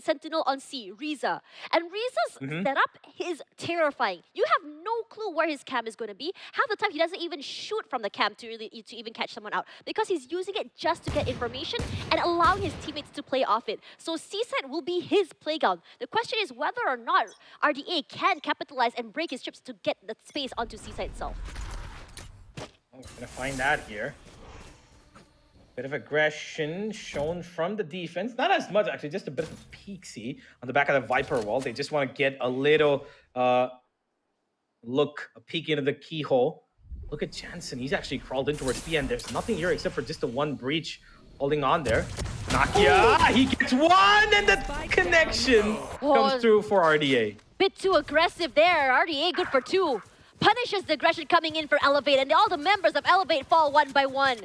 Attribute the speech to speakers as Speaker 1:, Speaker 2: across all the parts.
Speaker 1: sentinel on C, Reza. And Reza's setup is terrifying. You have no clue where his cam is going to be. Half the time, he doesn't even shoot from the cam to even catch someone out because he's using it just to get information and allowing his teammates to play off it. So C-side will be his playground. The question is whether or not RDA can capitalize and break his trips to get the space onto C-side itself.
Speaker 2: We're gonna find that here. Bit of aggression shown from the defense. Not as much, actually, just a bit of a peek-see on the back of the Viper wall. They just want to get a little a peek into the keyhole. Look at Jansen. He's actually crawled in towards the end. There's nothing here except for just the one breach holding on there. Nakia, he gets one, and the connection comes through for RDA.
Speaker 1: Bit too aggressive there. RDA good for 2. Punishes the aggression coming in for Elevate, and all the members of Elevate fall one by one.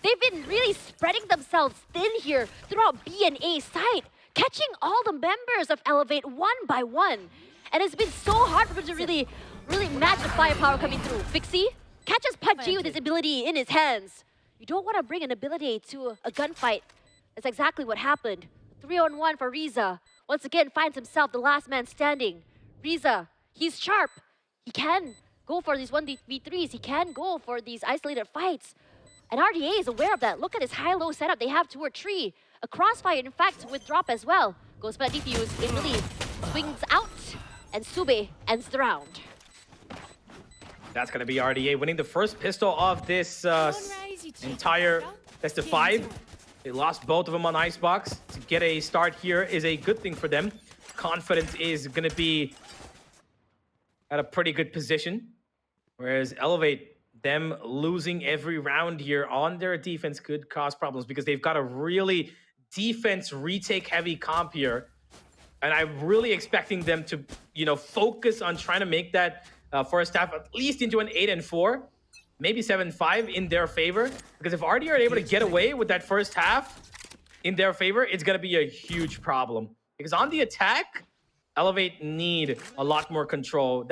Speaker 1: They've been really spreading themselves thin here throughout B and A side, catching all the members of Elevate one by one. And it's been so hard for them to really match the firepower coming through. Fixie catches PUBG with his ability in his hands. You don't want to bring an ability to a gunfight. That's exactly what happened. 3-on-1 for Reza. Once again, finds himself the last man standing. Reza, he's sharp. He can go for these 1v3s. He can go for these isolated fights. And RDA is aware of that. Look at his high-low setup. They have 2 or 3. A crossfire, in fact, with drop as well. Goes for that defuse. It really swings out. And Sube ends the round.
Speaker 2: That's going to be RDA winning the first pistol of this entire best of 5. They lost both of them on Icebox. To get a start here is a good thing for them. Confidence is going to be at a pretty good position. Whereas Elevate, them losing every round here on their defense could cause problems because they've got a really defense retake heavy comp here. And I'm really expecting them to, focus on trying to make that first half at least into an 8-4, maybe 7-5 in their favor. Because if RD are able to get away with that first half in their favor, it's going to be a huge problem. Because on the attack, Elevate need a lot more control.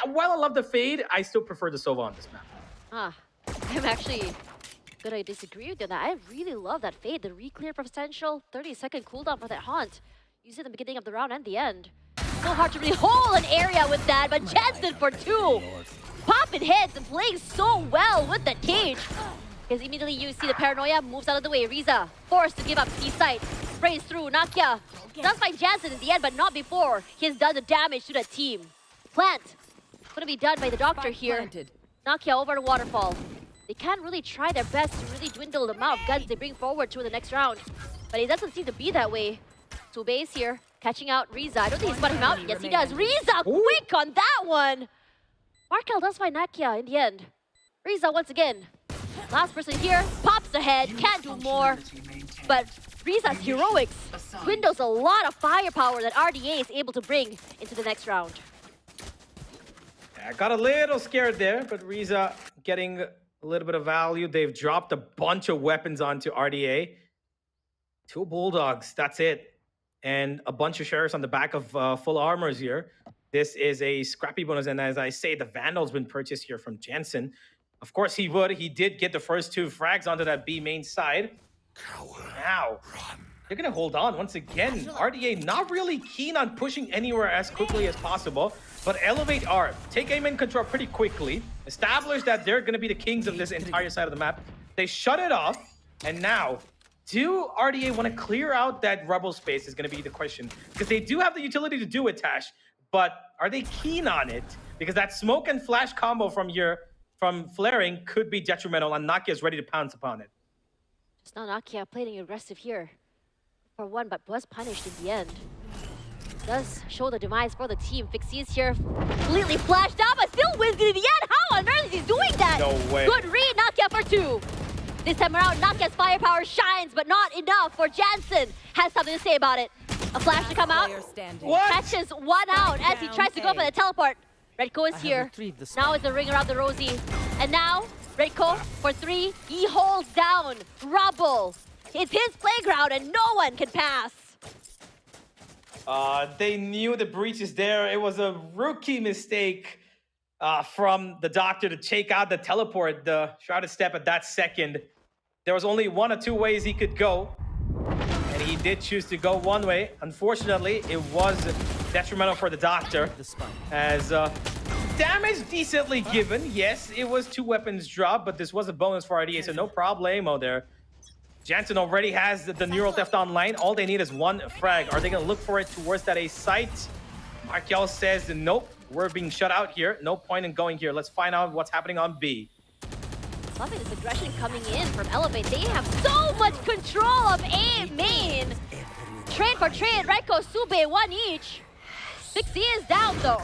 Speaker 2: While I love the fade, I still prefer the Sova on this map.
Speaker 1: I'm actually gonna disagree with you on that. I really love that fade. The re-clear potential, 30-second cooldown for that haunt. Use it in the beginning of the round and the end. So hard to really hold an area with that, but Jansen for 2. Popping heads and playing so well with the cage. Because immediately you see the paranoia moves out of the way. Reza forced to give up C-site. Sprays through. Nakia does find Jansen in the end, but not before he has done the damage to the team. Plant. Gonna be done by the doctor here. Nakia over the waterfall. They can't really try their best to really dwindle the amount of guns they bring forward to the next round. But it doesn't seem to be that way. Sube is here, catching out Reza. I don't think he's spotting him out. Yes, he does. Reza, quick on that one! Markel does find Nakia in the end. Reza once again. Last person here, pops ahead, can't do more. But Reza's heroics dwindles a lot of firepower that RDA is able to bring into the next round.
Speaker 2: I got a little scared there, but Reza getting a little bit of value. They've dropped a bunch of weapons onto RDA. 2 Bulldogs, that's it. And a bunch of sheriffs on the back of full armors here. This is a scrappy bonus, and as I say, the Vandal's been purchased here from Jansen. Of course he would. He did get the first 2 frags onto that B main side. Now, they're going to hold on once again. RDA not really keen on pushing anywhere as quickly as possible. But Elevate are. Take aim and control pretty quickly. Establish that they're going to be the kings of this entire side of the map. They shut it off. And now, do RDA want to clear out that rubble space is going to be the question. Because they do have the utility to do it, Tash. But are they keen on it? Because that smoke and flash combo from flaring could be detrimental, and Nakia is ready to pounce upon it.
Speaker 1: Just not Nakia playing aggressive here for 1, but was punished in the end. Does show the demise for the team. Fixie is here, completely flashed out, but still wins in the end. How on earth is he doing that?
Speaker 2: No way.
Speaker 1: Good read, Nakia for 2. This time around, Nakia's firepower shines, but not enough for Jansen. Has something to say about it. A flash to come out.
Speaker 2: What?
Speaker 1: Catches 1 out as he tries to go for the teleport. Redco is here. Now it's the ring around the Rosie. And now, Redco for 3. He holds down Rubble. It's his playground and no one can pass.
Speaker 2: They knew the breach is there. It was a rookie mistake from the doctor to take out the teleport, the shrouded step at that second. There was only 1 or 2 ways he could go, and he did choose to go one way. Unfortunately, it was detrimental for the doctor, as damage decently given. Yes, it was 2 weapons drop, but this was a bonus for RDA, so no problemo there. Jansen already has the neural theft online. All they need is 1 frag. Are they going to look for it towards that A site? Markel says, nope, we're being shut out here. No point in going here. Let's find out what's happening on B.
Speaker 1: Loving this aggression coming in from Elevate. They have so much control of A main. Trade for trade, Reiko, Sube, 1 each. VCT is down though.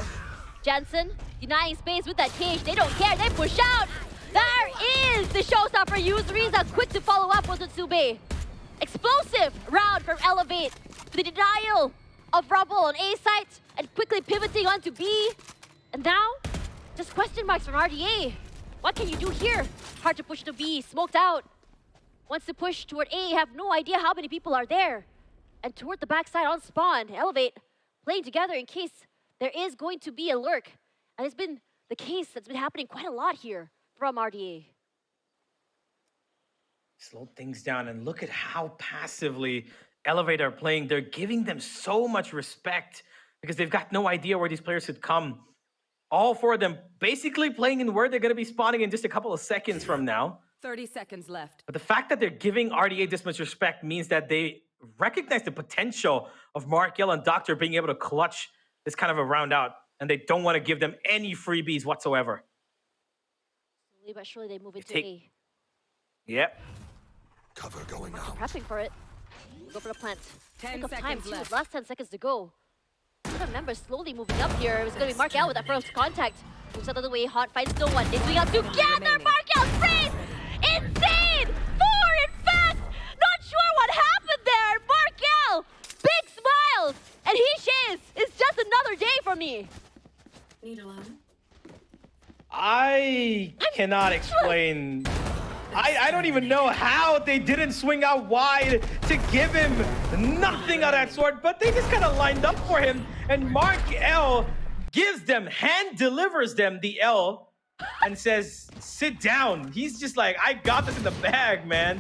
Speaker 1: Jansen denying space with that cage. They don't care, they push out. There is the showstopper used. Riza quick to follow up with Sube. Explosive round from Elevate. The denial of Rubble on A site and quickly pivoting onto B. And now, just question marks from RDA. What can you do here? Hard to push to B, smoked out. Wants to push toward A, have no idea how many people are there. And toward the backside on spawn, Elevate playing together in case there is going to be a lurk. And it's been the case that's been happening quite a lot here from RDA.
Speaker 2: Slow things down and look at how passively Elevate are playing. They're giving them so much respect because they've got no idea where these players could come. All 4 of them basically playing in where they're going to be spawning in just a couple of seconds from now.
Speaker 3: 30 seconds left.
Speaker 2: But the fact that they're giving RDA this much respect means that they recognize the potential of Markel and Doctor being able to clutch this kind of a round out, and they don't want to give them any freebies whatsoever.
Speaker 1: Slowly but surely they move into A.
Speaker 2: Yep.
Speaker 4: Cover going out.
Speaker 1: Prepping for it. Go for the plant.
Speaker 3: 10
Speaker 1: Pick up time
Speaker 3: seconds
Speaker 1: too.
Speaker 3: left.
Speaker 1: Last 10 seconds to go. The members slowly moving up here. It was going to be Markel with that first contact. Moves out of the way. Hot finds no one. They swing out together. Markel sprays! Insane! 4 in fact! Not sure what happened there. Markel! Big smiles! And he shaves. It's just another day for me.
Speaker 3: Need a line?
Speaker 2: I cannot explain. I don't even know how they didn't swing out wide to give him nothing of that sort, but they just kind of lined up for him. And Mark L gives them, hand delivers them the L and says, sit down. He's just like, I got this in the bag, man.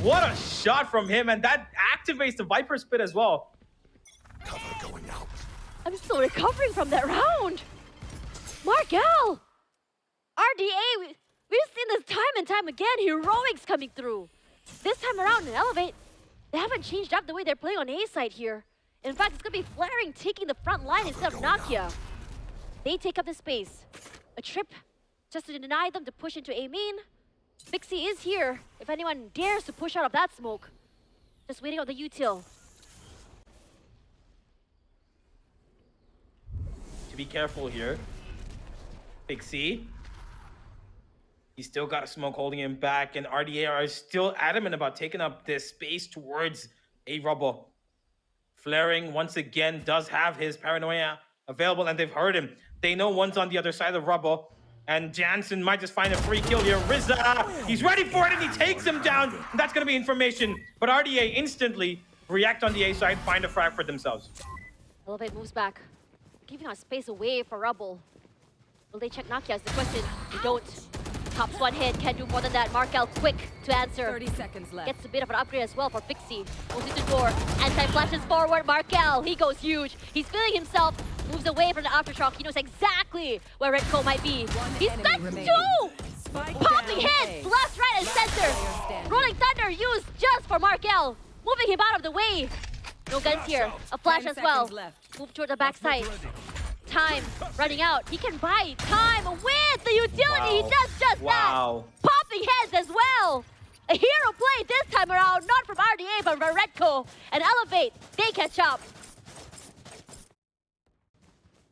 Speaker 2: What a shot from him. And that activates the Viper Spit as well.
Speaker 4: Cover going out.
Speaker 1: I'm still recovering from that round. Markel! RDA, we've seen this time and time again, heroics coming through. This time around in Elevate, they haven't changed up the way they're playing on A side here. In fact, it's gonna be Flaring taking the front line instead of Nakia. They take up the space. A trip just to deny them to push into A main. VCT is here. If anyone dares to push out of that smoke, just waiting on the util.
Speaker 2: To be careful here. VCT. He's still got a smoke holding him back, and RDA are still adamant about taking up this space towards a Rubble. Flaring, once again, does have his paranoia available, and they've heard him. They know one's on the other side of Rubble, and Jansen might just find a free kill here. Riza, he's ready for it, and he takes him down. And that's going to be information. But RDA instantly react on the A side, find a frag for themselves.
Speaker 1: Elevate moves back, giving us space away for Rubble. Will they check Nakia is the question. They don't. Tops 1 hit, can't do more than that. Markel quick to answer.
Speaker 3: 30 seconds left.
Speaker 1: Gets a bit of an upgrade as well for VCT. Moves into door, anti-flashes forward. Markel, he goes huge. He's feeling himself, moves away from the aftershock. He knows exactly where Redco might be. He stunts 2! Popping hits, left, right, and center. Rolling Thunder used just for Markel. Moving him out of the way. No guns here. A flash as well. Move toward the backside. Time running out. He can buy time with the utility.
Speaker 2: Wow.
Speaker 1: He does just that. Popping heads as well. A hero play this time around, not from RDA, but from Redco. And Elevate, they catch up.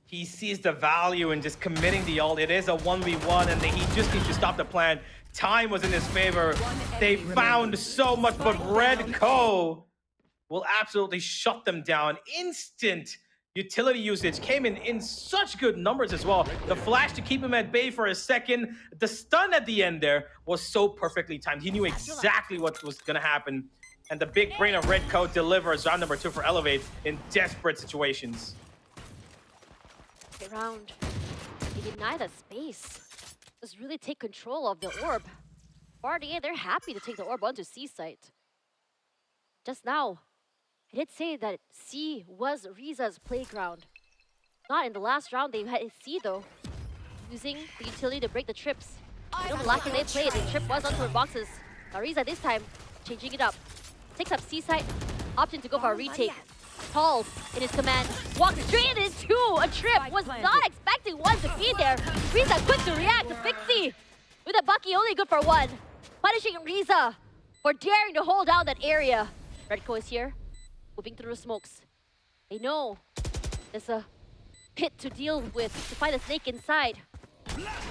Speaker 2: He sees the value in just committing the ult. It is a 1v1, and he just needs to stop the plan. Time was in his favor. They found so much, but Redco will absolutely shut them down. Instant utility usage came in such good numbers as well. The flash to keep him at bay for a second. The stun at the end there was so perfectly timed. He knew exactly what was going to happen. And the big brain of Redco delivers round number 2 for Elevate in desperate situations.
Speaker 1: Okay, round. They deny that space. Just really take control of the orb. For RDA, they're happy to take the orb onto C site. Just now, I did say that C was Riza's playground. Not in the last round, they had C though. Using the utility to break the trips. You know, the last game they played, the trip was onto her boxes. Now Riza this time, changing it up. Takes up C side, opting to go for a retake. Tall in his command, walks straight into a trip. Was not expecting one to be there. Riza quick to react to Fixie. With a Bucky only good for one. Punishing Riza for daring to hold down that area. Redco is here, moving through the smokes. They know there's a pit to deal with, to find a snake inside.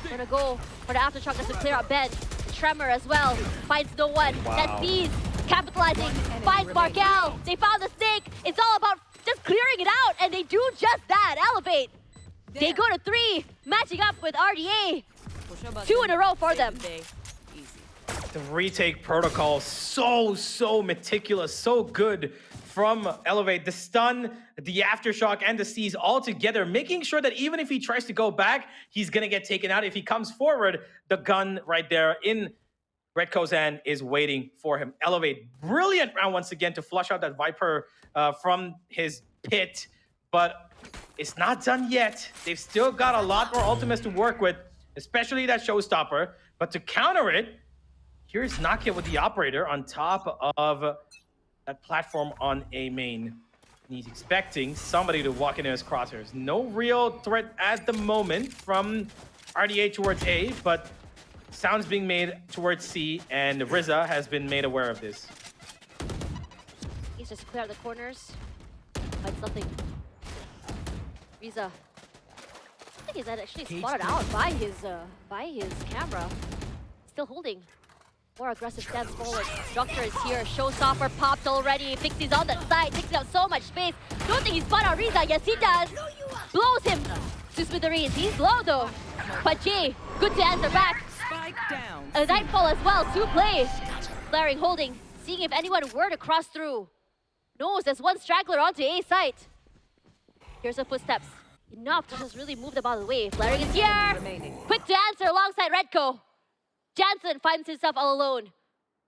Speaker 1: Gonna go for the aftershock just to clear out Ben. The Tremor as well, finds no one.
Speaker 2: Wow.
Speaker 1: That Bees capitalizing, finds Markel. They found the snake. It's all about just clearing it out, and they do just that. Elevate. They go to 3, matching up with RDA. 2 in a row for them.
Speaker 2: The retake protocol, so meticulous, so good from Elevate. The stun, the aftershock, and the C's all together, making sure that even if he tries to go back, he's gonna get taken out. If he comes forward, the gun right there in Redco's hand is waiting for him. Elevate, brilliant round once again to flush out that Viper from his pit, but it's not done yet. They've still got a lot more ultimates to work with, especially that showstopper. But to counter it, here's Nakia with the operator on top of that platform on A main. And he's expecting somebody to walk into his crosshairs. No real threat at the moment from RDA towards A, but sounds being made towards C, and Riza has been made aware of this.
Speaker 1: He's just clear out the corners. Finds something. Riza. I think he's actually spotted out by his camera. Still holding. More aggressive stance forward. Doctor is here. Showstopper popped already. Fixie's on that side, taking up so much space. Don't think he's spotted out Riza. Yes, he does. Blows him to smithereens. He's low though. But Jay, good to answer back.
Speaker 3: Spike down.
Speaker 1: A Nightfall as well. 2 plays. Flaring, holding. Seeing if anyone were to cross through. Knows there's one straggler onto A site. Here's the footsteps. Enough to just really move them out of the way. Flaring is here.
Speaker 3: Remaining.
Speaker 1: Quick to answer alongside Redco. Jansen finds himself all alone.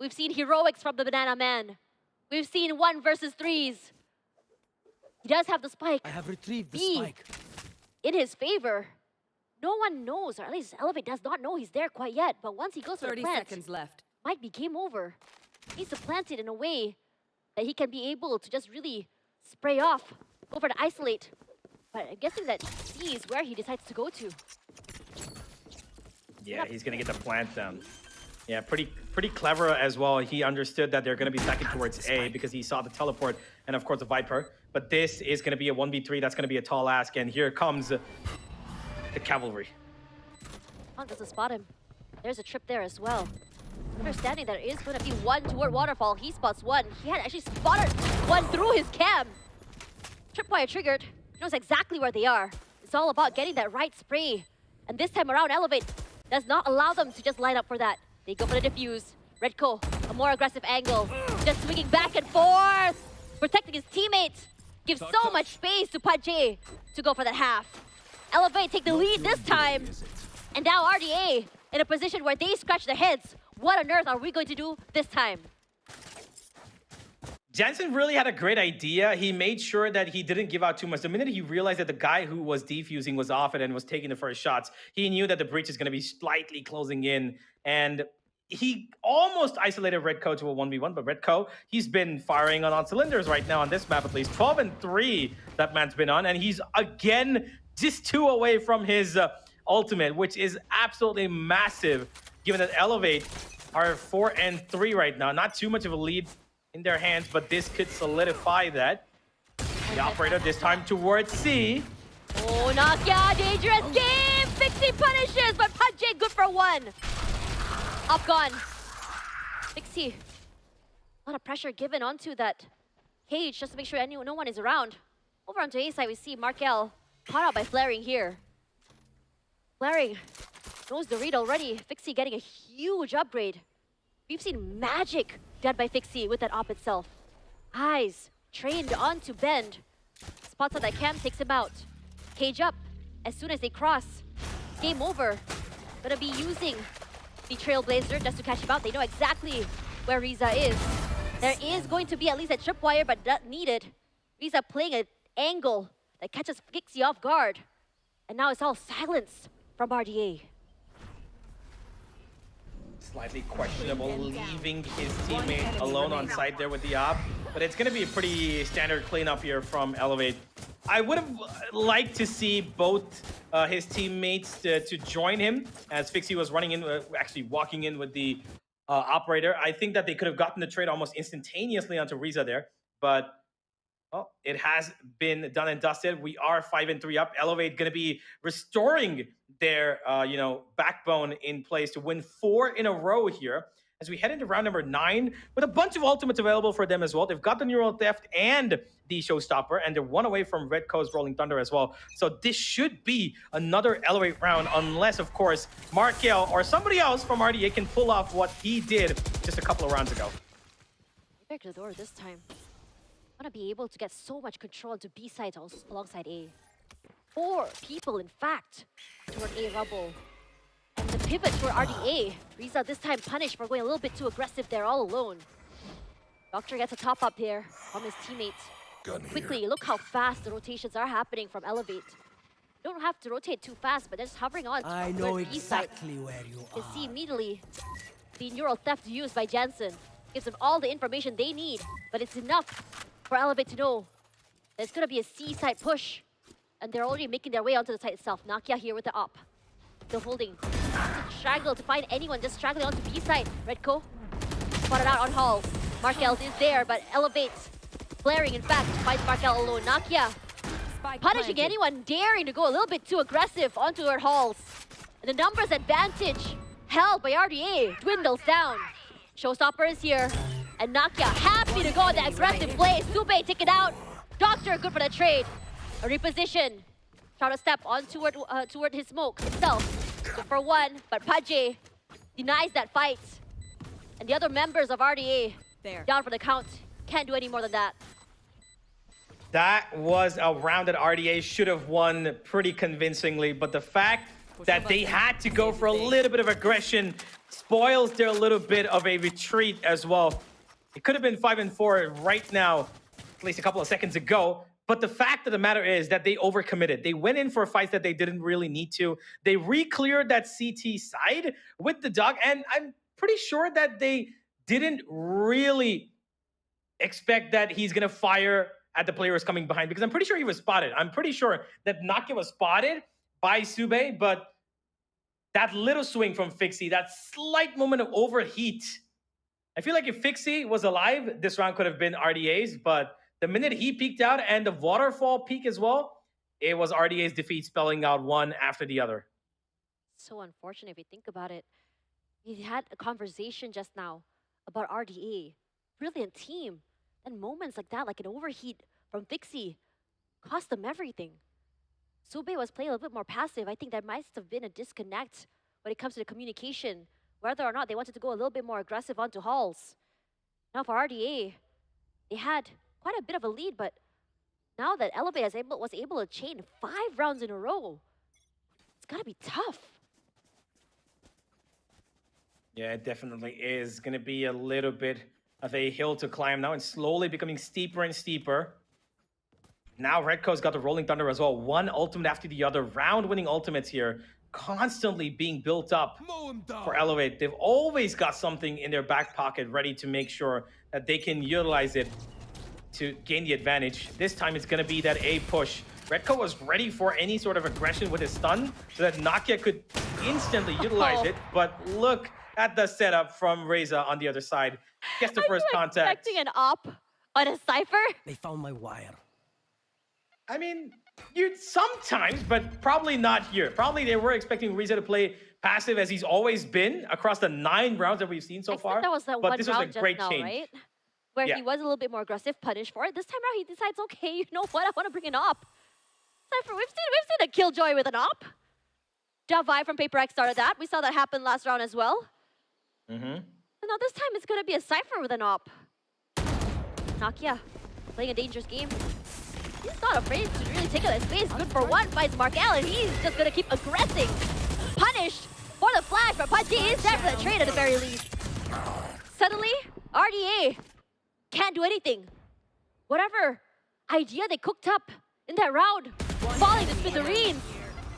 Speaker 1: We've seen heroics from the Banana Man. We've seen 1 versus 3s. He does have the spike.
Speaker 5: I have retrieved the
Speaker 1: B
Speaker 5: spike.
Speaker 1: in his favor. No one knows, or at least Elevate does not know he's there quite yet. But once he goes to the
Speaker 3: 30
Speaker 1: plant,
Speaker 3: seconds left.
Speaker 1: might be game over. He needs to plant it in a way that he can be able to just really spray off, go for the isolate. But I'm guessing that C is where he decides to go to.
Speaker 2: Yeah, he's gonna get the plant down. Yeah, pretty clever as well. He understood that they're gonna be stacking towards A because he saw the teleport and of course the Viper. But this is gonna be a 1v3. That's gonna be a tall ask, and here comes the cavalry.
Speaker 1: Hunt doesn't spot him. There's a trip there as well. Understanding there is going to be one toward Waterfall. He spots one. He had actually spotted one through his cam. Tripwire triggered. He knows exactly where they are. It's all about getting that right spray. And this time around, Elevate does not allow them to just line up for that. They go for the defuse. Redco, a more aggressive angle. Just swinging back and forth. Protecting his teammates. Gives so much space to Pajay to go for that half. Elevate take the lead this time. And now RDA in a position where they scratch their heads. What on earth are we going to do this time?
Speaker 2: Jansen really had a great idea. He made sure that he didn't give out too much. The minute he realized that the guy who was defusing was off it and was taking the first shots, he knew that the breach is going to be slightly closing in. And he almost isolated Redco to a 1v1, but Redco, he's been firing on all cylinders right now on this map at least. 12-3 that man's been on, and he's again just 2 away from his ultimate, which is absolutely massive, given that Elevate are 4-3 right now. Not too much of a lead in their hands, but this could solidify that. The operator this time towards C.
Speaker 1: Oh, Nakia, dangerous game! Fixie punishes, but Pajay good for 1. Up gone. Fixie. A lot of pressure given onto that cage just to make sure no one is around. Over onto A side, we see Markel caught out by Flaring here. Flaring knows the read already. Fixie getting a huge upgrade. We've seen magic done by Fixie with that op itself. Eyes trained onto Bend. Spots on that cam, takes him out. Cage up as soon as they cross. Game over. Gonna be using the Trailblazer just to catch him out. They know exactly where Riza is. There is going to be at least a tripwire, but not needed. Reza playing an angle that catches Fixie off guard. And now it's all silence from RDA.
Speaker 2: Slightly questionable leaving his teammate alone on site there with the op. But it's going to be a pretty standard cleanup here from Elevate. I would have liked to see both his teammates to join him as Fixie was running in, actually walking in with the operator. I think that they could have gotten the trade almost instantaneously onto Reza there. But well, it has been done and dusted. We are 5-3 up. Elevate going to be restoring their, backbone in place to win 4 in a row here as we head into round number 9 with a bunch of ultimates available for them as well. They've got the Neural Theft and the Showstopper, and they're 1 away from Red Coast Rolling Thunder as well. So this should be another Elevate round unless, of course, Markel or somebody else from RDA can pull off what he did just a couple of rounds ago.
Speaker 1: Back to the door this time. Want to be able to get so much control into B sides alongside A. 4 people, in fact, toward A rubble. And the pivot toward RDA. Reza this time punished for going a little bit too aggressive there all alone. Doctor gets a top up here from his teammates. Quickly, look how fast the rotations are happening from Elevate. You don't have to rotate too fast, but just hovering on
Speaker 5: I
Speaker 1: toward
Speaker 5: know
Speaker 1: B side.
Speaker 5: exactly where you
Speaker 1: You can see
Speaker 5: are.
Speaker 1: immediately the Neural Theft used by Jensen. Gives them all the information they need, but it's enough for Elevate to know there's going to be a C side push. And they're already making their way onto the site itself. Nakia here with the op. Still holding. Straggle to find anyone, just straggling onto B side. Redco spotted out on Hall. Markel is there, but Elevate flaring, in fact, finds Markel alone. Nakia
Speaker 3: Spike
Speaker 1: punishing
Speaker 3: planted.
Speaker 1: anyone daring to go a little bit too aggressive onto her halls. And the numbers advantage held by RDA dwindles down. Showstopper is here. And Nakia happy to go on the aggressive play. Sube take it out. Doctor good for the trade. A reposition. Try to step on toward his smoke itself. Good for 1, but Paje denies that fight. And the other members of RDA
Speaker 3: There.
Speaker 1: down for the count. Can't do any more than that.
Speaker 2: That was a round that RDA should have won pretty convincingly, but the fact that they had to go for a little bit of aggression spoils their little bit of a retreat as well. It could have been 5-4 right now, at least a couple of seconds ago, but the fact of the matter is that they overcommitted. They went in for fights that they didn't really need to. They re-cleared that CT side with the dog, and I'm pretty sure that they didn't really expect that he's going to fire at the players coming behind, because I'm pretty sure he was spotted. I'm pretty sure that Nakia was spotted by Sube, but that little swing from Fixie, that slight moment of overheat. I feel like if Fixie was alive, this round could have been RDA's, but the minute he peeked out and the waterfall peak as well, it was RDA's defeat, spelling out one after the other.
Speaker 1: So unfortunate if you think about it. We had a conversation just now about RDA. Brilliant team. And moments like that, like an overheat from Fixie, cost them everything. Sube was playing a little bit more passive. I think there might have been a disconnect when it comes to the communication, whether or not they wanted to go a little bit more aggressive onto halls. Now for RDA, they had quite a bit of a lead, but now that Elevate was able to chain 5 rounds in a row, it's gotta be tough.
Speaker 2: Yeah, it definitely is going to be a little bit of a hill to climb now, and slowly becoming steeper and steeper. Now Redco's got the Rolling Thunder as well. One ultimate after the other. Round-winning ultimates here, constantly being built up for Elevate. They've always got something in their back pocket ready to make sure that they can utilize it to gain the advantage. This time it's going to be that A push. Redco was ready for any sort of aggression with his stun so that Nakia could instantly utilize it. But look at the setup from Reza on the other side. Gets the first contact.
Speaker 1: Expecting an op on a Cypher?
Speaker 5: They found my wire.
Speaker 2: I mean, you'd sometimes, but probably not here. Probably they were expecting Reza to play passive as he's always been across the 9 rounds that we've seen so far.
Speaker 1: That was that
Speaker 2: but
Speaker 1: one
Speaker 2: this
Speaker 1: round
Speaker 2: was a great
Speaker 1: just now,
Speaker 2: change.
Speaker 1: right? Where
Speaker 2: Yeah.
Speaker 1: he was a little bit more aggressive, punished for it. This time around, he decides, okay, you know what? I want to bring an op. Cypher, we've seen a Killjoy with an op. Davai from Paper X started that. We saw that happen last round as well.
Speaker 2: Mm-hmm.
Speaker 1: And now this time it's going to be a Cypher with an op. Nakia playing a dangerous game. He's not afraid to really take out his space. Good for 1, finds Markel, and he's just going to keep aggressing. Punished for the flash, but Paji is there for the trade at the very least. Suddenly, RDA can't do anything. Whatever idea they cooked up in that round, falling to smithereens.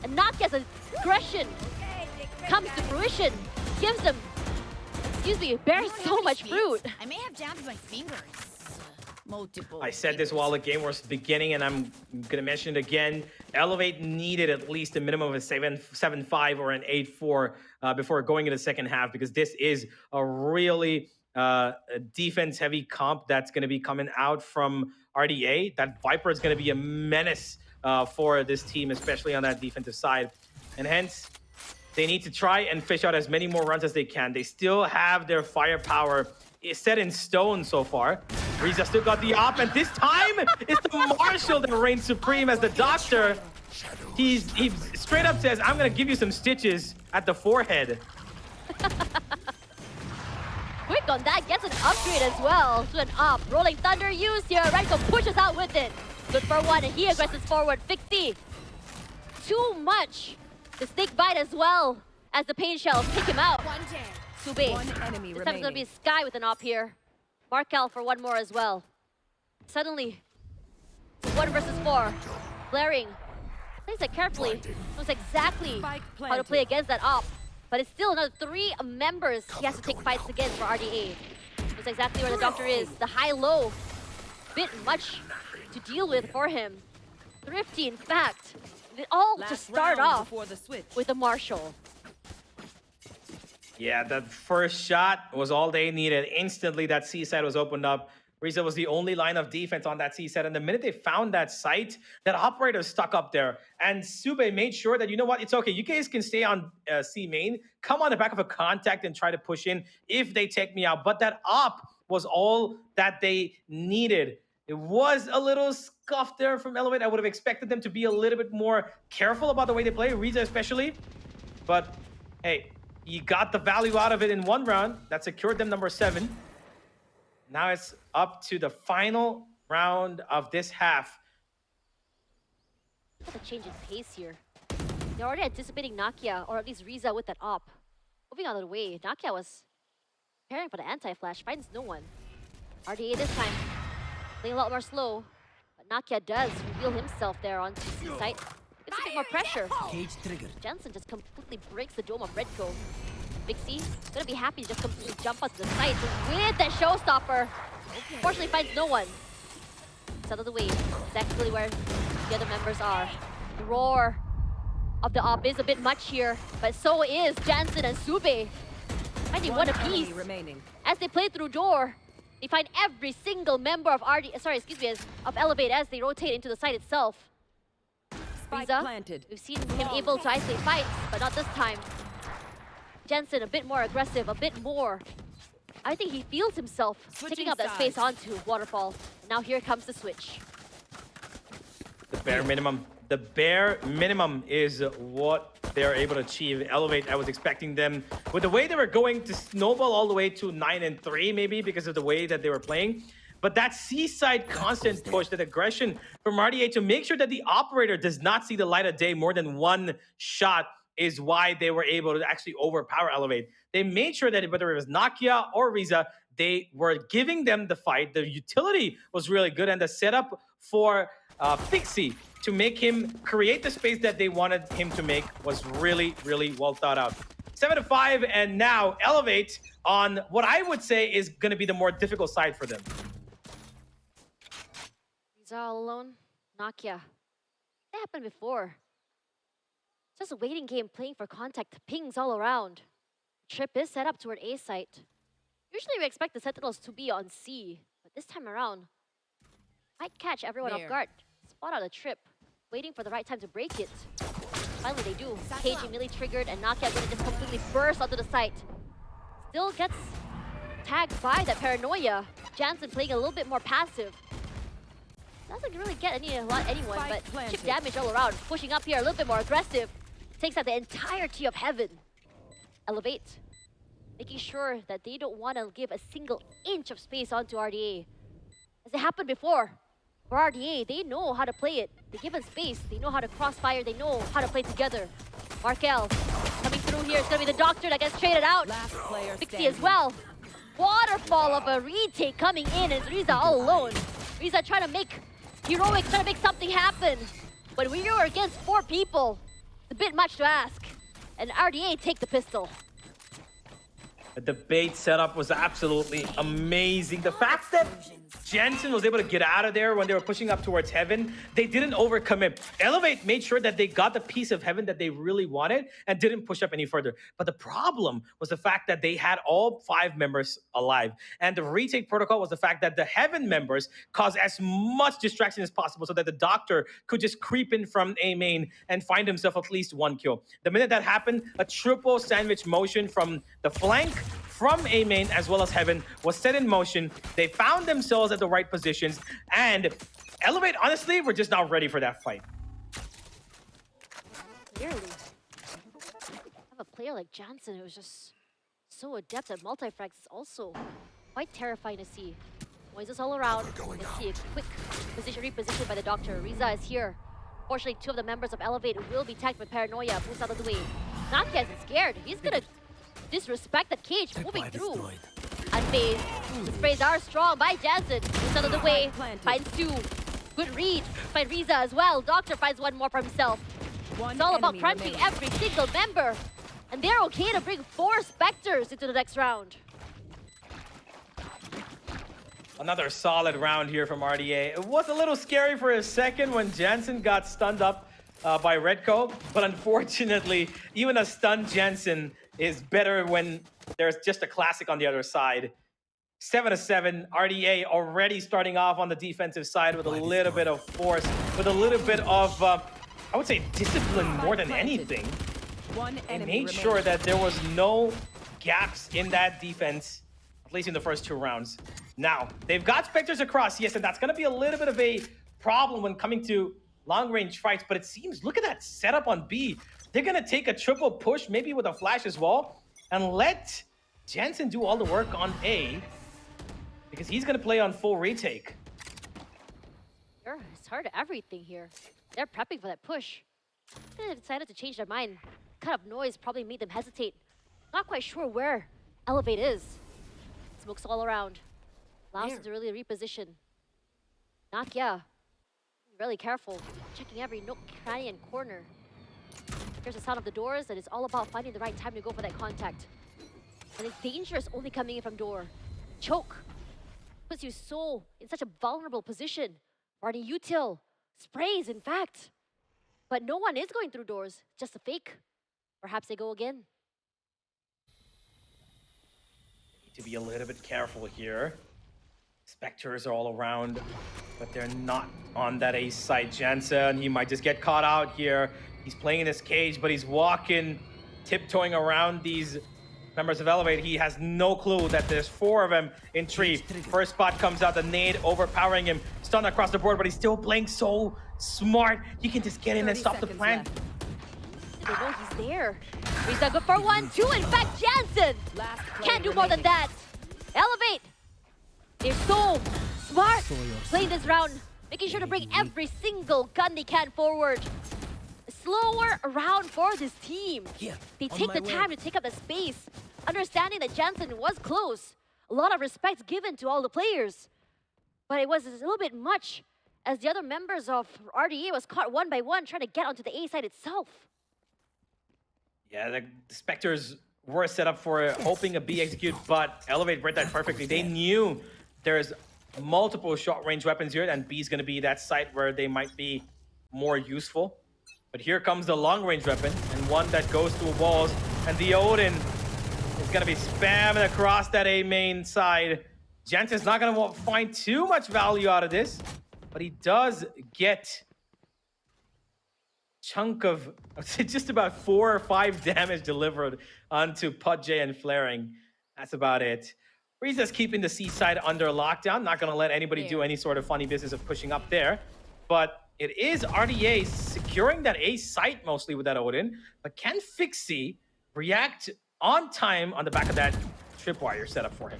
Speaker 1: And Nakia's aggression comes to fruition, gives them, bears so much fruit.
Speaker 5: I may have jammed my fingers. Multiple.
Speaker 2: I said this while the game was beginning, and I'm gonna mention it again. Elevate needed at least a minimum of a 7-5 or an 8-4 before going into the second half, because this is a really defense-heavy comp that's gonna be coming out from RDA. That Viper is gonna be a menace for this team, especially on that defensive side, and hence they need to try and fish out as many more runs as they can. They still have their firepower set in stone so far. Reze still got the op, and this time it's the Marshall that reigns supreme as the doctor. He straight up says, I'm gonna give you some stitches at the forehead.
Speaker 1: Quick on that, gets an upgrade as well to an up. Rolling Thunder used here, Renko pushes out with it. Good for one, and he aggresses forward. Fixie, too much. The snake bite as well as the pain shells kick him out. Sube.
Speaker 3: One enemy
Speaker 1: This time it's gonna be
Speaker 3: remaining.
Speaker 1: Sky with an op here. Markel for one more as well. Suddenly, it's 1 versus 4. Blaring plays it carefully. Knows exactly
Speaker 3: Spike
Speaker 1: how to play
Speaker 3: planted.
Speaker 1: against that op. But it's still another 3 members he has to take fights against for RDA. Knows exactly where the doctor is. The high-low, bit much to deal with for him. Thrifty, in fact. All to
Speaker 3: Last
Speaker 1: start
Speaker 3: round
Speaker 1: off
Speaker 3: before the switch.
Speaker 1: with a Marshall.
Speaker 2: Yeah, that first shot was all they needed. Instantly, that C side was opened up. Reze was the only line of defense on that C side. And the minute they found that site, that operator stuck up there. And Sube made sure that, you know what, it's okay. You guys can stay on C main. Come on the back of a contact and try to push in if they take me out. But that op was all that they needed. It was a little scuffed there from Elevate. I would have expected them to be a little bit more careful about the way they play, Reze especially. But, hey, you got the value out of it in one round. That secured them number 7. Now it's up to the final round of this half.
Speaker 1: Look at the change in pace here. They're already anticipating Nakia, or at least Reze with that op. Moving out of the way, Nakia was preparing for the anti-flash, finds no one. RDA this time, playing a lot more slow. But Nakia does reveal himself there on C site. Gets a bit more pressure.
Speaker 6: Cage triggered.
Speaker 1: Jensen just completely breaks the dome of Redco. Big C, gonna be happy to just completely jump onto the site with that showstopper. Fortunately, finds no one. It's out of the way, exactly where the other members are. The roar of the op is a bit much here, but so is Jansen and Sube. Finding one apiece.
Speaker 3: enemy remaining.
Speaker 1: As they play through door, they find every single member of of Elevate as they rotate into the site itself.
Speaker 3: Spike
Speaker 1: Reze,
Speaker 3: planted.
Speaker 1: we've seen him able to isolate fights, but not this time. Jensen a bit more aggressive, a bit more. I think he feels himself
Speaker 3: Switching
Speaker 1: taking up that space
Speaker 3: sides.
Speaker 1: onto Waterfall. And now here comes the switch.
Speaker 2: The bare minimum. The bare minimum is what they're able to achieve. Elevate, I was expecting them, with the way they were going, to snowball all the way to 9-3 maybe because of the way that they were playing. But that seaside constant push, that aggression from RDA to make sure that the operator does not see the light of day more than one shot is why they were able to actually overpower Elevate. They made sure that whether it was Nakia or Reze, they were giving them the fight. The utility was really good, and the setup for Fixie to make him create the space that they wanted him to make was really, really well thought out. 7-5, and now Elevate on what I would say is going to be the more difficult side for them.
Speaker 1: Reze all alone. Nakia. That happened before. Just a waiting game, playing for contact, pings all around. Trip is set up toward A site. Usually we expect the Sentinels to be on C, but this time around, might catch everyone off guard. Spot out a trip, waiting for the right time to break it. Finally they do. Cage immediately triggered, and Nakia gonna just completely burst onto the site. Still gets tagged by that paranoia. Jansen playing a little bit more passive. Doesn't really get anyone, but chip damage all around. Pushing up here, a little bit more aggressive. Takes out the entirety of Heaven. Elevate. Making sure that they don't want to give a single inch of space onto RDA. As it happened before. For RDA, they know how to play it. They give it space. They know how to crossfire. They know how to play together. Markel coming through here. It's going to be the doctor that gets traded out.
Speaker 3: Last player
Speaker 1: Fixie
Speaker 3: standing.
Speaker 1: as well. waterfall of a retake coming in, and it's Reze all alone. Reze trying to make heroics, trying to make something happen. But when you're against 4 people, it's a bit much to ask. And RDA take the pistol.
Speaker 2: The debate setup was absolutely amazing. The fact that Jensen was able to get out of there when they were pushing up towards Heaven, they didn't overcommit. Elevate made sure that they got the piece of Heaven that they really wanted and didn't push up any further. But the problem was the fact that they had all 5 members alive. And the retake protocol was the fact that the Heaven members caused as much distraction as possible so that the Doctor could just creep in from A main and find himself at least 1 kill. The minute that happened, a triple sandwich motion from the flank, from A main as well as Heaven was set in motion. They found themselves at the right positions, and Elevate, honestly, were just not ready for that fight.
Speaker 1: Clearly. Have a player like Jansen who's just so adept at multi-frags is also quite terrifying to see. Noises all around. Let's see a quick position repositioned by the Doctor. Reze is here. Fortunately, 2 of the members of Elevate will be tagged with Paranoia. Moves out of the way. Nakia isn't scared. He's gonna disrespect that cage moving through. Unfazed. The sprays are strong by Jansen. Moves out of the way. Finds 2. Good read by Reze as well. Doctor finds 1 more for himself. It's all about crunching every single member. And they're okay to bring 4 Spectres into the next round.
Speaker 2: Another solid round here from RDA. It was a little scary for a second when Jansen got stunned up by Redco, but unfortunately, even a stunned Jansen is better when there's just a classic on the other side. 7-7, RDA already starting off on the defensive side with a little bit of force, with a little bit of, I would say, discipline more than anything. They made sure that there was no gaps in that defense, at least in the first 2 rounds. Now, they've got Spectres across, yes, and that's going to be a little bit of a problem when coming to long-range fights, but it seems, look at that setup on B. They're going to take a triple push, maybe with a flash as well, and let Jansen do all the work on A, because he's going to play on full retake.
Speaker 1: Sure, it's hard to everything here. They're prepping for that push. They decided to change their mind. Kind of noise probably made them hesitate. Not quite sure where Elevate is. Smokes all around. Allows them to really reposition. Nakia, really careful. Checking every nook, cranny, and corner. Here's the sound of the doors, and it's all about finding the right time to go for that contact. And it's dangerous only coming in from door. Choke puts you so in such a vulnerable position. Barney util, sprays, in fact. But no one is going through doors, just a fake. Perhaps they go again.
Speaker 2: Need to be a little bit careful here. Spectres are all around, but they're not on that ace side. Jansen, he might just get caught out here. He's playing in his cage, but he's walking, tiptoeing around these members of Elevate. He has no clue that there's 4 of them in tree. First spot comes out, the nade overpowering him. Stun across the board, but he's still playing so smart. He can just get in and stop the plant.
Speaker 1: They know he's there. He's good for 1, 2. In fact, Jansen can't do more than that. Elevate. They're so smart playing this round, making sure to bring every single gun they can forward. Slower round for this team. They take the time to take up the space, understanding that Jansen was close. A lot of respect given to all the players. But it was a little bit much as the other members of RDA was caught 1 by 1 trying to get onto the A side itself.
Speaker 2: Yeah, the Spectres were set up for hoping a B execute, but Elevate read that perfectly. They knew there's multiple short-range weapons here, and B is going to be that site where they might be more useful. But here comes the long-range weapon, and one that goes through walls, and the Odin is going to be spamming across that A main side. Jansen's not going to find too much value out of this, but he does get chunk of just about 4 or 5 damage delivered onto Pudjay and Flaring. That's about it. Reze's keeping the C side under lockdown. Not going to let anybody do any sort of funny business of pushing up there. But it is RDA securing that A site mostly with that Odin. But can Fixie react on time on the back of that tripwire setup for him?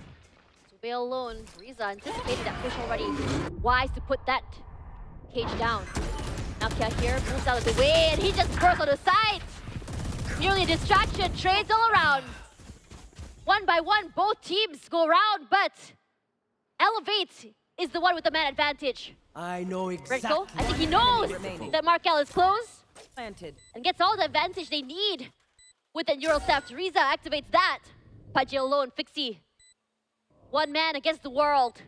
Speaker 1: So Bale alone, Reze anticipated that push already. Wise to put that cage down. Nakia here moves out of the way, and he just bursts on the side. Nearly a distraction, trades all around. One by one, both teams go around, but Elevate is the one with the man advantage.
Speaker 3: I know
Speaker 1: Redco,
Speaker 3: exactly.
Speaker 1: I think he knows
Speaker 3: remaining.
Speaker 1: that Markel is close
Speaker 3: Planted.
Speaker 1: and gets all the advantage they need with the neural theft. Reza activates that. Pudgy alone, Fixie. One man against the world.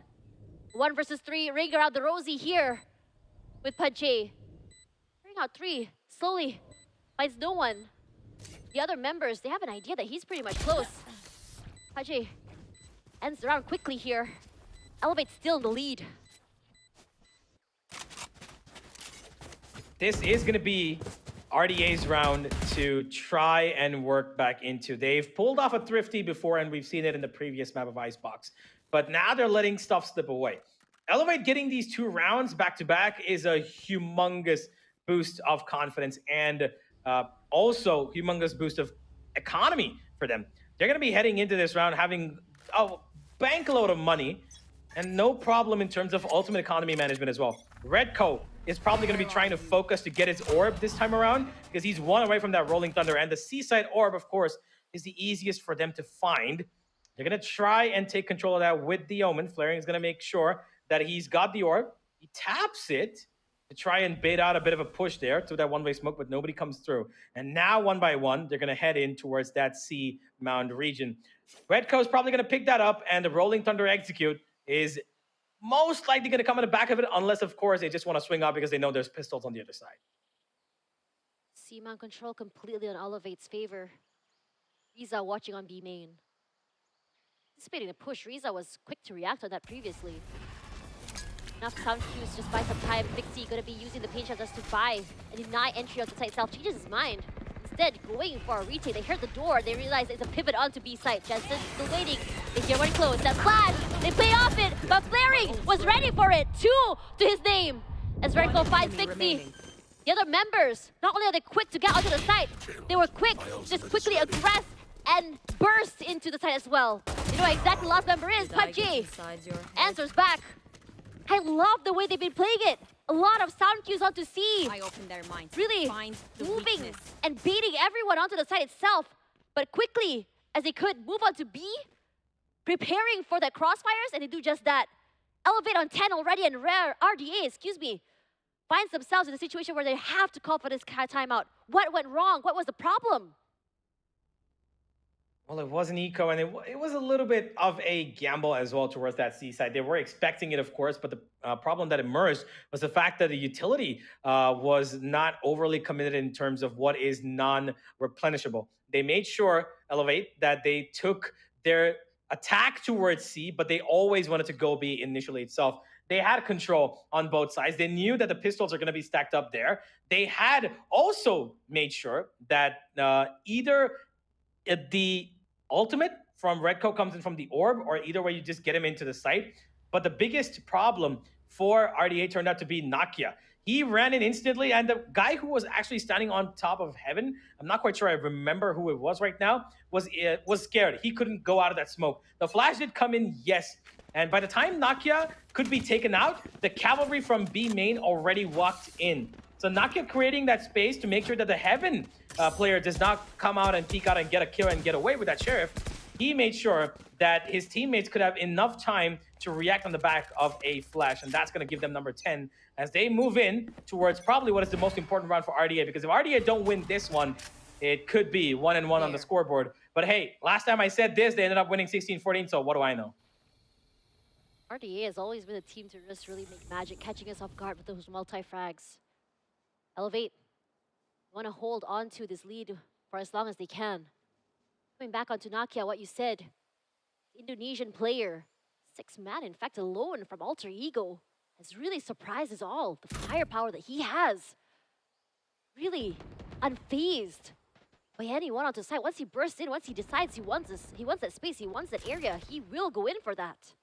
Speaker 1: 1 versus 3, ring around the rosy here with Pudgy. Ring out 3, slowly, finds no one. The other members, they have an idea that he's pretty much close. Pudgy ends the round quickly here. Elevate's still in the lead.
Speaker 2: This is going to be RDA's round to try and work back into. They've pulled off a Thrifty before, and we've seen it in the previous map of Icebox. But now they're letting stuff slip away. Elevate getting these 2 rounds back-to-back is a humongous boost of confidence and also humongous boost of economy for them. They're going to be heading into this round having a bankload of money and no problem in terms of ultimate economy management as well. Redco is probably going to be trying to focus to get his orb this time around because he's 1 away from that Rolling Thunder. And the Seaside Orb, of course, is the easiest for them to find. They're going to try and take control of that with the Omen. Flaring is going to make sure that he's got the orb. He taps it to try and bait out a bit of a push there to that one-way smoke, but nobody comes through. And now, 1 by 1, they're going to head in towards that C mound region. Redco's probably going to pick that up, and the Rolling Thunder execute is most likely going to come in the back of it, unless, of course, they just want to swing out because they know there's pistols on the other side.
Speaker 1: C mount control completely on Elevate's favor. Reza watching on B main. Anticipating the push, Reza was quick to react on that previously. Enough sound cues just buy some time. Fixie gonna be using the paint shutters to buy and deny entry onto site itself. Changes his mind. Instead, going for a retake. They heard the door. They realize it's a pivot onto B site. Jensen still waiting. They hear one close. That flash. They play off it, but Flaring was ready for it. 2 to his name. As Redco finds Fixie. The other members, not only are they quick to get onto the site, they were quick to just quickly aggress and burst into the site as well. You know exactly the last member is. PUBG answers back. I love the way they've been playing it. A lot of sound cues onto C.
Speaker 5: I open their minds.
Speaker 1: Really
Speaker 5: Find the
Speaker 1: moving
Speaker 5: weakness.
Speaker 1: and baiting everyone onto the site itself. But quickly, as they could, move on to B, preparing for the crossfires, and they do just that. Elevate on 10 already, and Rare RDA, finds themselves in a situation where they have to call for this timeout. What went wrong? What was the problem?
Speaker 2: Well, it was an eco, and it was a little bit of a gamble as well towards that Seaside. They were expecting it, of course, but the problem that emerged was the fact that the utility was not overly committed in terms of what is non-replenishable. They made sure, Elevate, that they took their attack towards C, but they always wanted to go B initially itself. They had control on both sides. They knew that the pistols are going to be stacked up there. They had also made sure that either the ultimate from Redco comes in from the orb, or either way you just get him into the site. But the biggest problem for RDA turned out to be Nakia. He ran in instantly, and the guy who was actually standing on top of heaven, I'm not quite sure I remember who it was right now, was scared. He couldn't go out of that smoke. The flash did come in, yes. And by the time Nakia could be taken out, the cavalry from B main already walked in. So Nakia creating that space to make sure that the heaven player does not come out and peek out and get a kill and get away with that sheriff. He made sure that his teammates could have enough time to react on the back of a flash, and that's going to give them number 10 as they move in towards probably what is the most important round for RDA, because if RDA don't win this one, it could be 1-1 on the scoreboard. But hey, last time I said this, they ended up winning 16-14, so what do I know?
Speaker 1: RDA has always been a team to just really make magic, catching us off guard with those multi-frags. Elevate want to hold on to this lead for as long as they can. Coming back onto Nakia, what you said, Indonesian player, 6-man, in fact, alone from Alter Ego, has really surprised us all. The firepower that he has, really unfazed by anyone onto site. Once he bursts in, once he decides he wants this, he wants that space, he wants that area, he will go in for that.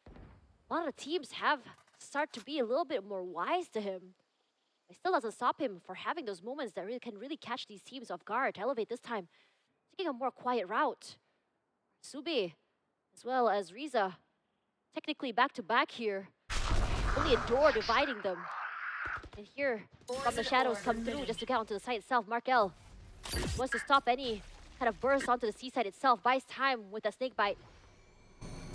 Speaker 1: A lot of teams have started to be a little bit more wise to him. It still doesn't stop him for having those moments that can really catch these teams off guard. Elevate this time, taking a more quiet route. Sube, as well as Reza, technically back-to-back here. Only a door dividing them. And here, from the shadows come through just to get onto the site itself. Markel wants to stop any kind of bursts onto the seaside itself, buys time with a snake bite.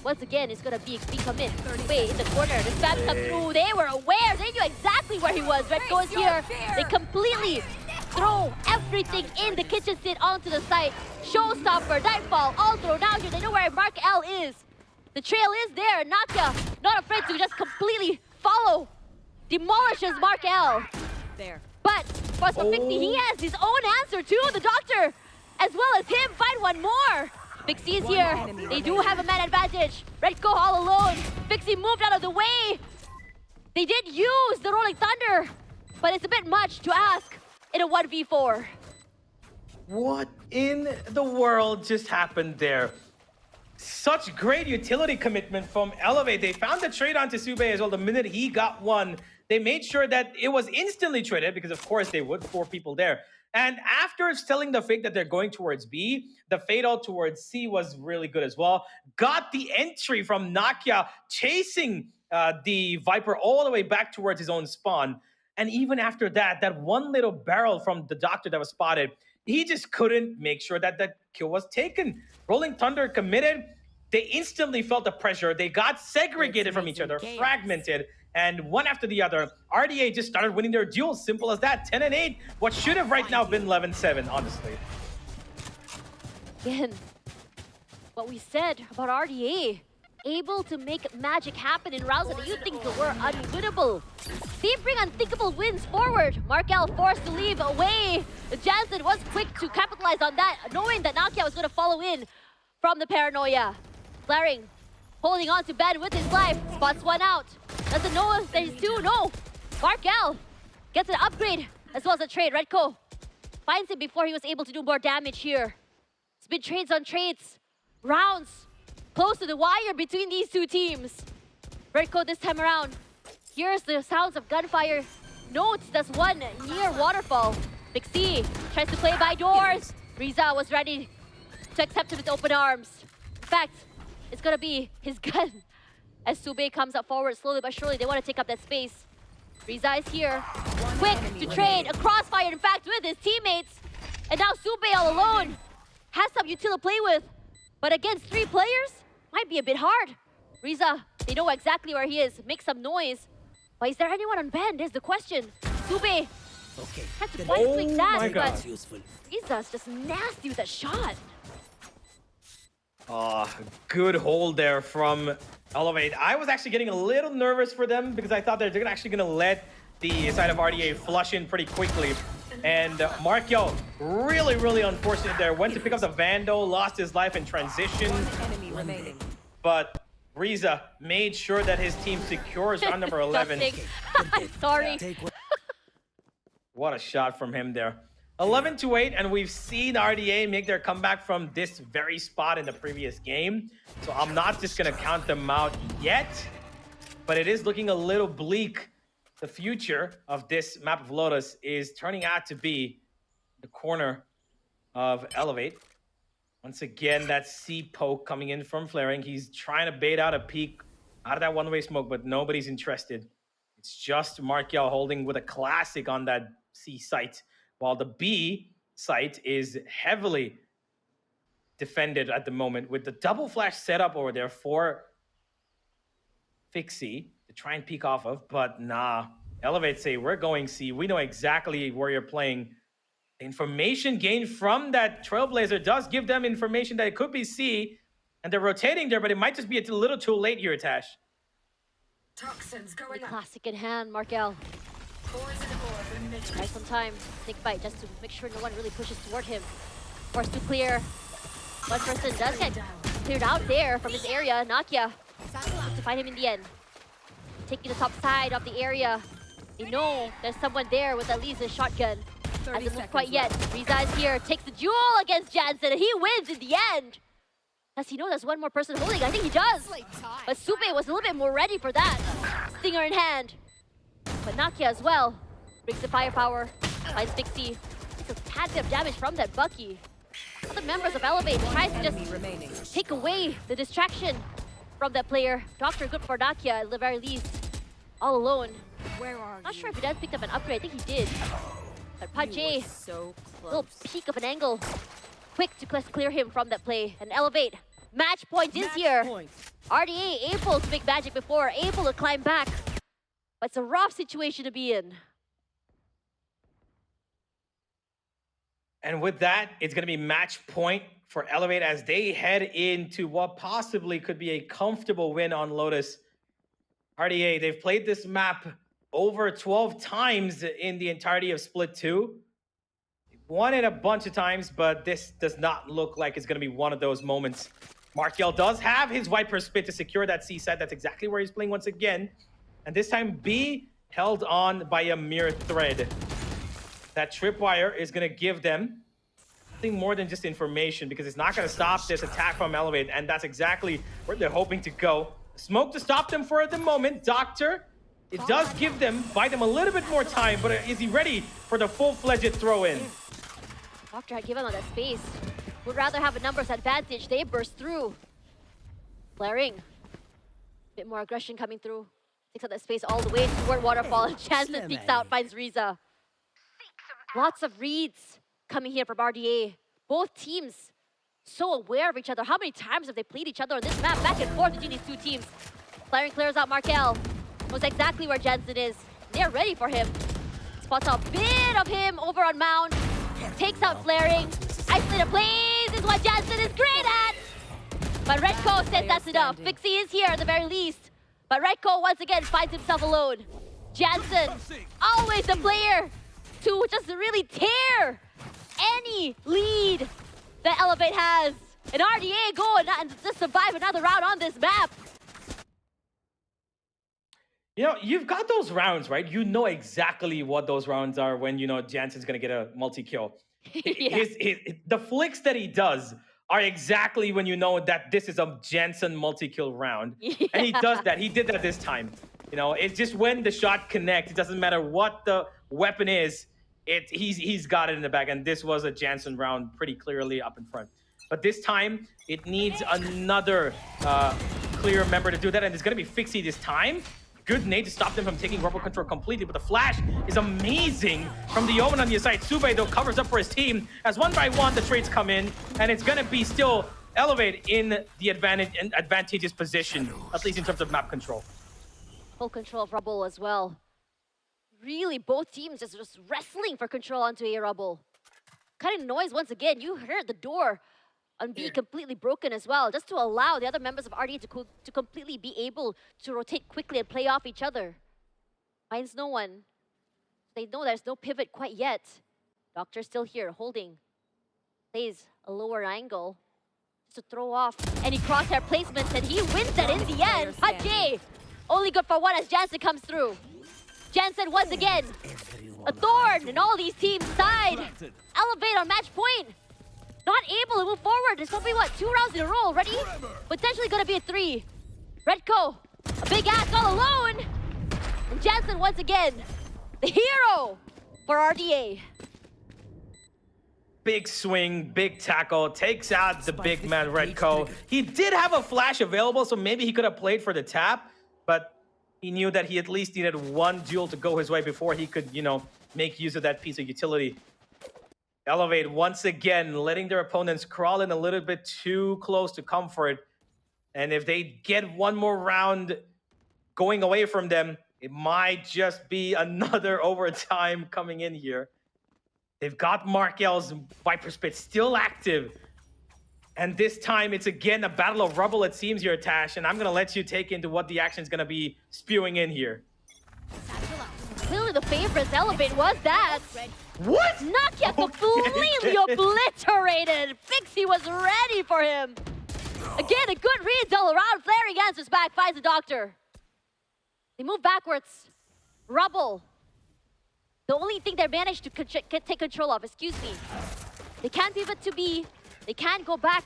Speaker 1: Once again, it's gonna be come in. Wait, in the corner, the spam come through. They were aware. They knew exactly where he was. Red goes here. They completely throw everything in the kitchen sink onto the site. Showstopper, Nightfall, all thrown out here. They know where Mark L is. The trail is there. Nakia, not afraid to just completely follow. Demolishes Mark L.
Speaker 3: There.
Speaker 1: But for Fixie, he has his own answer too. The doctor, as well as him, find one more. Fixie's here. They do have a man advantage. Redco all alone. Fixie moved out of the way. They did use the Rolling Thunder, but it's a bit much to ask in a 1v4.
Speaker 2: What in the world just happened there? Such great utility commitment from Elevate. They found the trade onto Sube as well. The minute he got one, they made sure that it was instantly traded because of course they would, 4 people there. And after selling the fake that they're going towards B, the fade out towards C was really good as well. Got the entry from Nakia, chasing the Viper all the way back towards his own spawn. And even after that, that one little barrel from the doctor that was spotted, he just couldn't make sure that that kill was taken. Rolling Thunder committed. They instantly felt the pressure. They got segregated from each other, fragmented. And one after the other, RDA just started winning their duels. Simple as that. 10 and 8. What should have right now been 11-7, honestly.
Speaker 1: Again, what we said about RDA, able to make magic happen in rounds that you think were unwinnable. They bring unthinkable wins forward. Markel forced to leave away. Jansen was quick to capitalize on that, knowing that Nakia was going to follow in from the paranoia. Flaring, holding on to Ben with his life, spots one out. Doesn't know if there's 2, no. Markel gets an upgrade as well as a trade. Redco finds him before he was able to do more damage here. It's been trades on trades, rounds close to the wire between these 2 teams. Redco this time around hears the sounds of gunfire, notes there's one near waterfall. Fixie tries to play by doors. Riza was ready to accept him with open arms. In fact, it's gonna be his gun. As Sube comes up forward slowly but surely, they want to take up that space. Riza is here, quick to trade, a crossfire in fact with his teammates. And now Sube all alone, has some utility to play with. But against 3 players, might be a bit hard. Riza, they know exactly where he is, make some noise. But is there anyone on Ben, is the question. Sube had to fight like that,
Speaker 2: my God.
Speaker 1: but Riza's just nasty with that shot.
Speaker 2: Good hold there from Elevate. I was actually getting a little nervous for them because I thought they're actually going to let the side of RDA flush in pretty quickly. And Markyo, really unfortunate there. Went to pick up the Vandal, lost his life in transition.
Speaker 3: Enemy remaining.
Speaker 2: But Riza made sure that his team secures round number 11.
Speaker 1: I'm sorry.
Speaker 2: What a shot from him there. 11-8, and we've seen RDA make their comeback from this very spot in the previous game. So I'm not just going to count them out yet, but it is looking a little bleak. The future of this map of Lotus is turning out to be the corner of Elevate. Once again, that C poke coming in from Flaring. He's trying to bait out a peek out of that one-way smoke, but nobody's interested. It's just Markiel holding with a classic on that C site, while the B site is heavily defended at the moment with the double flash setup over there for Fixie to try and peek off of, but nah. Elevate say, we're going C. We know exactly where you're playing. The information gained from that Trailblazer does give them information that it could be C, and they're rotating there, but it might just be a little too late here, Tash.
Speaker 3: Toxins
Speaker 1: The
Speaker 3: going up.
Speaker 1: classic in hand, Markel. Right some time, snake bite just to make sure no one really pushes toward him. Forced to clear. One person does get cleared out there from his area. Nakia to find him in the end. Taking the top side of the area. They know there's someone there with at least a shotgun. Hasn't moved quite yet. Riza is here, takes the duel against Jansen, and he wins in the end. Does he know there's one more person holding? I think he does. But Sube was a little bit more ready for that. Stinger in hand. But Nakia as well brings the firepower. Finds Fixie. It's a tad bit of damage from that Bucky. Other members of Elevate tries to just take away the distraction from that player. Doctor good for Nakia at the very least. All alone.
Speaker 3: Where are
Speaker 1: Not
Speaker 3: you?
Speaker 1: sure if he does pick up an upgrade. I think he did. But Pache,
Speaker 3: So close.
Speaker 1: little peek of an angle. quick to clear him from that play and elevate. Match point is here. RDA able to make magic before, able to climb back. But it's a rough situation to be in.
Speaker 2: And with that, it's going to be match point for Elevate as they head into what possibly could be a comfortable win on Lotus. RDA, they've played this map over 12 times in the entirety of Split 2. Won it a bunch of times, but this does not look like it's going to be one of those moments. Markel does have his Viper Spit to secure that C side. That's exactly where he's playing once again. And this time, B held on by a mere thread. That tripwire is going to give them something more than just information because it's not going to stop this attack from Elevate, and that's exactly where they're hoping to go. Smoke to stop them for the moment. Doctor, it does buy them a little bit more time, but is he ready for the full-fledged throw-in?
Speaker 1: Doctor had given on that space. Would rather have a numbers advantage. They burst through. Flaring. Bit more aggression coming through. Takes out that space all the way toward Waterfall. And Jansen peeks out, finds Riza. Lots of reads coming here from RDA. Both teams so aware of each other. How many times have they played each other on this map? Back and forth between these two teams. Flaring clears out Markel. Knows exactly where Jansen is. They're ready for him. Spots a bit of him over on Mound. Takes out Flaring. Isolated plays is what Jansen is great at. But Redco says that's enough. Fixie is here at the very least. But Redco once again finds himself alone. Jansen, always the player to just really tear any lead that Elevate has. And RDA go and just survive another round on this map.
Speaker 2: You know, you've got those rounds, right? You know exactly what those rounds are when you know Jansen's going to get a multi-kill.
Speaker 1: Yeah.
Speaker 2: The flicks that he does are exactly when you know that this is a Jansen multi-kill round.
Speaker 1: Yeah.
Speaker 2: And he does that. He did that this time. You know, it's just when the shot connects, it doesn't matter what the weapon is, he's got it in the back. And this was a Jansen round pretty clearly up in front. But this time, it needs another clear member to do that. And it's going to be Fixie this time. Good nade to stop them from taking rubber control completely, but the flash is amazing from the Omen on the side. Sube, though, covers up for his team as one by one the trades come in, and it's going to be still Elevate in the advantageous position, at least in terms of map control.
Speaker 1: Full control of Rubble as well. Really, both teams just wrestling for control onto A Rubble. Kind of noise once again. You heard the door on B completely broken as well, just to allow the other members of RD to completely be able to rotate quickly and play off each other. Finds no one. They know there's no pivot quite yet. Doctor's still here, holding. Plays a lower angle just to throw off any crosshair placements, and he wins that in the end. Hajay, only good for one as Jansen comes through. Jansen once again, a thorn in all these teams' side. Elevate on match point. Not able to move forward. It's going to be, what, 2 rounds in a row already? Potentially going to be a 3. Redco, a big ass all alone. And Jansen once again, the hero for RDA.
Speaker 2: Big swing, big tackle, takes out the big man Redco. He did have a flash available, so maybe he could have played for the tap, but he knew that he at least needed one duel to go his way before he could, you know, make use of that piece of utility. Elevate once again, letting their opponents crawl in a little bit too close to comfort. And if they get one more round going away from them, it might just be another overtime coming in here. They've got Markel's Viper Spit still active. And this time, it's again a battle of rubble, it seems here, Tash. And I'm going to let you take into what the action is going to be spewing in here.
Speaker 1: Clearly the favorites. Elevate was that.
Speaker 2: What?
Speaker 1: Nakia completely obliterated. Fixie was ready for him. Again, a good read all around. Flaring answers back, finds the Doctor. They move backwards. Rubble. The only thing they managed to take control of, excuse me. They can't pivot to B. They can't go back.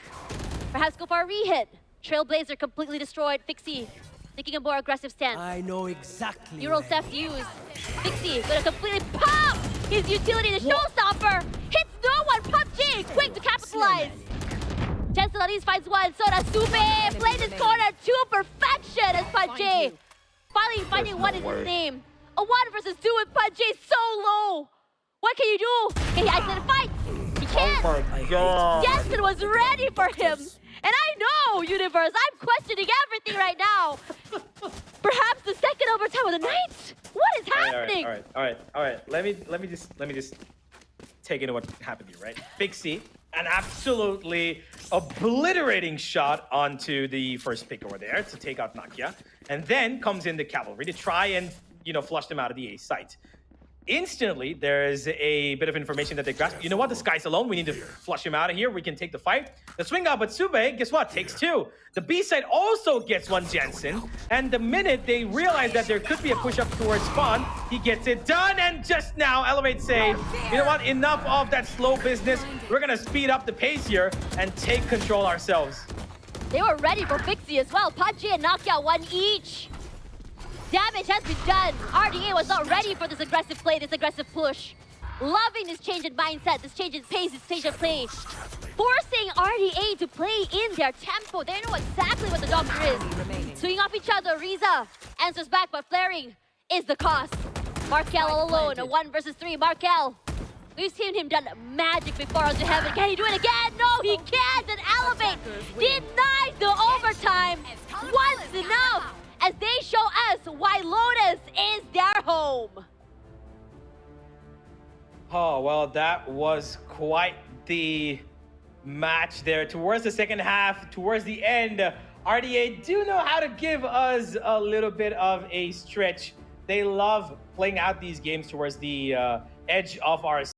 Speaker 1: Perhaps go for a re-hit. Trailblazer completely destroyed. Fixie taking a more aggressive stance.
Speaker 6: I know exactly.
Speaker 1: Neural theft used. Fixie gonna completely pop his utility, the showstopper. Hits no one. PUBG quick to capitalize. Jansen at least finds one. Soda Sube played his corner to perfection as PUBG finally finding what is his name. A 1 versus 2 with PUBG so low. What can you do? Can he isolate a fight? He chance.
Speaker 2: Oh my god.
Speaker 1: Jensen was ready for him. And I know, Universe, I'm questioning everything right now. Perhaps the second overtime of the night? What is happening?
Speaker 2: All right. Let me just take into what happened here, right? Fixie, an absolutely obliterating shot onto the first pick over there to take out Nakia. And then comes in the cavalry to try and, flush them out of the A site. Instantly, there is a bit of information that they grasp. You know what? This guy's alone. We need to flush him out of here. We can take the fight. The swing out, but Sube, guess what? Takes two. The B side also gets one Jensen. And the minute they realize that there could be a push up towards spawn, he gets it done. And just now, Elevate say, you know what? Enough of that slow business. We're going to speed up the pace here and take control ourselves.
Speaker 1: They were ready for Fixie as well. Pachi and Nakia one each. Damage has been done. RDA was not ready for this aggressive play, this aggressive push. Loving this change in mindset, this change in pace, this change in play. Forcing RDA to play in their tempo. They know exactly what the doctor is. Swinging off each other, Riza answers back, but flaring is the cost. Markel all alone, a 1 versus 3. Markel, we've seen him done magic before onto heaven. Can he do it again? No, he can't. And Elevate denies the overtime. Once enough, as they show us why Lotus is their home.
Speaker 2: Oh, well, that was quite the match there. Towards the second half, towards the end, RDA do know how to give us a little bit of a stretch. They love playing out these games towards the edge of our